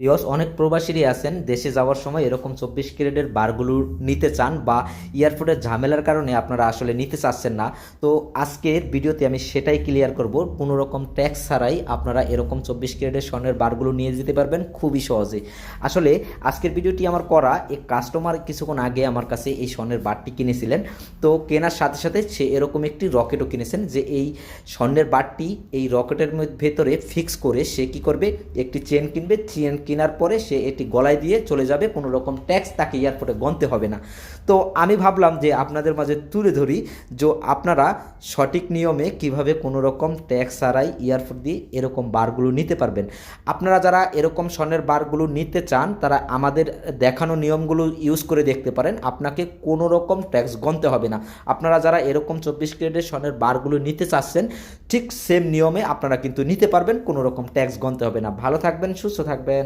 Because অনেক প্রবাসীরই আছেন দেশে যাওয়ার সময় এরকম 24 ক্যারেটের বারগুলো নিতে চান, বা এয়ারপোর্টের ঝামেলার কারণে আপনারা আসলে নিতে চাচ্ছেন না। তো আজকের ভিডিওতে আমি সেটাই ক্লিয়ার করব, কোনো রকম ট্যাক্স ছাড়াই আপনারা এরকম 24 ক্যারেটের স্বর্ণের বারগুলো নিয়ে যেতে পারবেন খুবই সহজে। আসলে আজকের ভিডিওটি আমার করা এক কাস্টমার কিছুক্ষণ আগে আমার কাছে এই স্বর্ণের বারটি কিনেছিলেন। তো কেনার সাথে সাথে সে এরকম একটি রকেটও কিনেছেন, যে এই স্বর্ণের বারটি এই রকেটের ভেতরে ফিক্স করে সে কি করবে, একটি চেন কিনবে, চেন কেনার পরে সে এটি গলায় দিয়ে চলে যাবে, কোনো রকম ট্যাক্স তাকে এয়ারপোর্টে গুনতে হবে না। তো আমি ভাবলাম যে আপনাদের মাঝে তুলে ধরি যে আপনারা সঠিক নিয়মে কিভাবে কোনো রকম ট্যাক্স ছাড়াই এয়ারপোর্ট দিয়ে এরকম বারগুলো নিতে পারবেন। আপনারা যারা এরকম স্বর্ণের বারগুলো নিতে চান তারা আমাদের দেখানো নিয়মগুলো ইউজ করে দেখতে পারেন, আপনাকে কোনো রকম ট্যাক্স গুনতে হবে না। আপনারা যারা এরকম 24 ক্যারেটের স্বর্ণের বারগুলো নিতে চাচ্ছেন ঠিক সেম নিয়মে আপনারা কিন্তু নিতে পারবেন, কোনো রকম ট্যাক্স গুনতে হবে না। ভালো থাকবেন, সুস্থ থাকবেন।